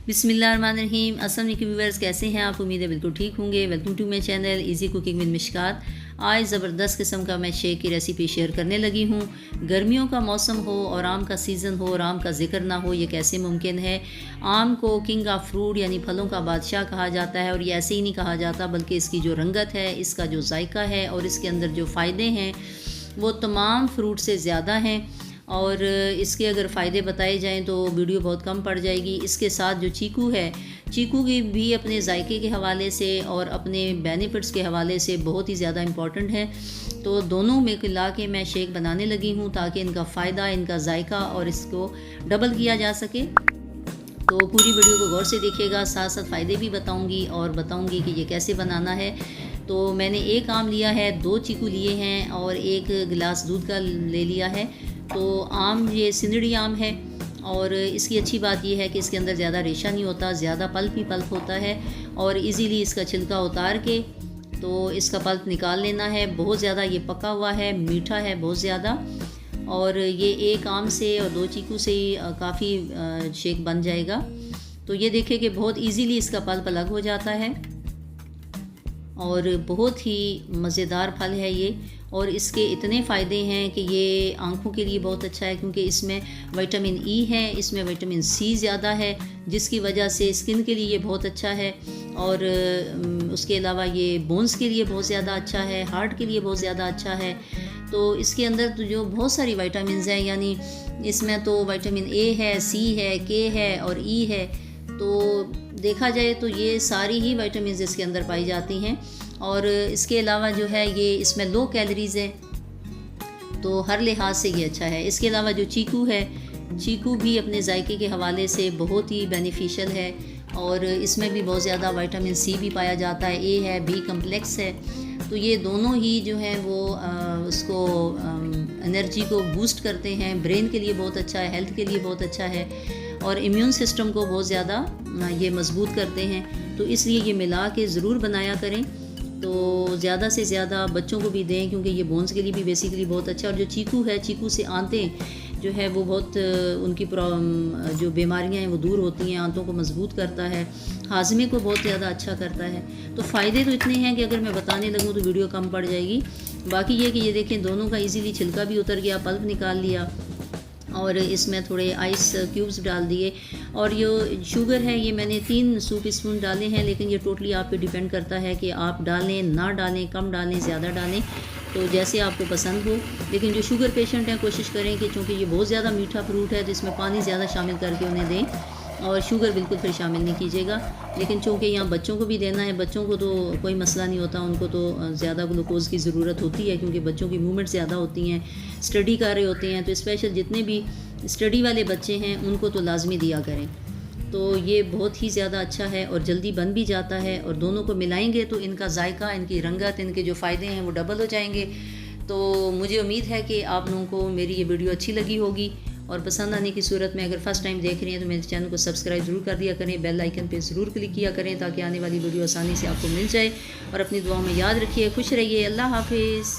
बिस्मिल्लाहिर्रहमानिर्रहीम। अस्सलाम वालेकुम व्यूअर्स, कैसे हैं आप? उम्मीद है बिल्कुल ठीक होंगे। Welcome to my channel easy cooking with Mishkat. आज ज़बरदस्त किस्म का मैं शेक की रेसिपी शेयर करने लगी हूँ। गर्मियों का मौसम हो और आम का सीज़न हो और आम का जिक्र ना हो, ये कैसे मुमकिन है? आम को किंग ऑफ फ्रूट यानी फलों का बादशाह कहा जाता है, और ये ऐसे ही नहीं कहा जाता बल्कि इसकी जो रंगत है, इसका जो जायका है और इसके अंदर जो फ़ायदे हैं वो तमाम फ्रूट से ज़्यादा हैं। और इसके अगर फ़ायदे बताए जाएं तो वीडियो बहुत कम पड़ जाएगी। इसके साथ जो चीकू है, चीकू की भी अपने जायके के हवाले से और अपने बेनिफिट्स के हवाले से बहुत ही ज़्यादा इम्पॉर्टेंट है। तो दोनों में मिला के मैं शेक बनाने लगी हूँ ताकि इनका फ़ायदा, इनका जायका और इसको डबल किया जा सके। तो पूरी वीडियो को गौर से देखिएगा, साथ साथ फ़ायदे भी बताऊँगी और बताऊँगी कि ये कैसे बनाना है। तो मैंने एक आम लिया है, 2 चीकू लिए हैं और 1 गिलास दूध का ले लिया है। तो आम ये सिंदड़ी आम है और इसकी अच्छी बात यह है कि इसके अंदर ज़्यादा रेशा नहीं होता, ज़्यादा पल्प ही पल्प होता है और इजीली इसका छिलका उतार के तो इसका पल्प निकाल लेना है। बहुत ज़्यादा ये पका हुआ है, मीठा है बहुत ज़्यादा, और ये एक आम से और 2 चीकू से ही काफ़ी शेक बन जाएगा। तो ये देखें कि बहुत इजीली इसका पल्प अलग हो जाता है और बहुत ही मज़ेदार फल है ये। और इसके इतने फ़ायदे हैं कि ये आँखों के लिए बहुत अच्छा है क्योंकि इसमें विटामिन ई है, इसमें विटामिन सी ज़्यादा है, जिसकी वजह से स्किन के लिए ये बहुत अच्छा है। और उसके अलावा ये बोन्स के लिए बहुत ज़्यादा अच्छा है, हार्ट के लिए बहुत ज़्यादा अच्छा है। तो इसके अंदर तो जो बहुत सारी विटामिन्स हैं, यानी इसमें तो विटामिन ए है, सी है, के है और ई है। तो देखा जाए तो ये सारी ही विटामिन्स इसके अंदर पाई जाती हैं। और इसके अलावा जो है ये इसमें लो कैलोरीज़ है, तो हर लिहाज से ये अच्छा है। इसके अलावा जो चीकू है, चीकू भी अपने जायके के हवाले से बहुत ही बेनिफिशियल है और इसमें भी बहुत ज़्यादा विटामिन सी भी पाया जाता है, ए है, बी कम्प्लेक्स है। तो ये दोनों ही जो हैं वो उसको एनर्जी को बूस्ट करते हैं, ब्रेन के लिए बहुत अच्छा है, हेल्थ के लिए बहुत अच्छा है और इम्यून सिस्टम को बहुत ज़्यादा ये मजबूत करते हैं। तो इसलिए ये मिला के ज़रूर बनाया करें। तो ज़्यादा से ज़्यादा बच्चों को भी दें क्योंकि ये बोन्स के लिए भी बेसिकली बहुत अच्छा है। और जो चीकू है, चीकू से आंतें जो है वो बहुत उनकी जो बीमारियां हैं वो दूर होती हैं, आंतों को मजबूत करता है, हाजमे को बहुत ज़्यादा अच्छा करता है। तो फ़ायदे तो इतने हैं कि अगर मैं बताने लगूँ तो वीडियो कम पड़ जाएगी। बाकी ये कि ये देखें दोनों का ईज़िली छिलका भी उतर गया, पल्प निकाल लिया और इसमें थोड़े आइस क्यूब्स डाल दिए। और ये शुगर है, ये मैंने 3 सूप स्पून डाले हैं, लेकिन ये टोटली आप पे डिपेंड करता है कि आप डालें ना डालें, कम डालें ज़्यादा डालें, तो जैसे आपको पसंद हो। लेकिन जो शुगर पेशेंट हैं कोशिश करें कि चूँकि ये बहुत ज़्यादा मीठा फ्रूट है तो इसमें पानी ज़्यादा शामिल करके उन्हें दें और शुगर बिल्कुल फिर शामिल नहीं कीजिएगा। लेकिन चूँकि यहाँ बच्चों को भी देना है, बच्चों को तो कोई मसला नहीं होता, उनको तो ज़्यादा ग्लूकोज़ की ज़रूरत होती है क्योंकि बच्चों की मूवमेंट ज़्यादा होती हैं, स्टडी कर रहे होते हैं। तो स्पेशल जितने भी स्टडी वाले बच्चे हैं उनको तो लाजमी दिया करें। तो ये बहुत ही ज़्यादा अच्छा है और जल्दी बन भी जाता है और दोनों को मिलाएंगे तो इनका जायका, इनकी रंगत, इनके जो फ़ायदे हैं वो डबल हो जाएंगे। तो मुझे उम्मीद है कि आप लोगों को मेरी ये वीडियो अच्छी लगी होगी और पसंद आने की सूरत में अगर फ़र्स्ट टाइम देख रही हैं तो मेरे चैनल को सब्सक्राइब ज़रूर कर दिया करें, बेल आइकन पे ज़रूर क्लिक किया करें ताकि आने वाली वीडियो आसानी से आपको मिल जाए। और अपनी दुआओं में याद रखिए, खुश रहिए, अल्लाह हाफिज़।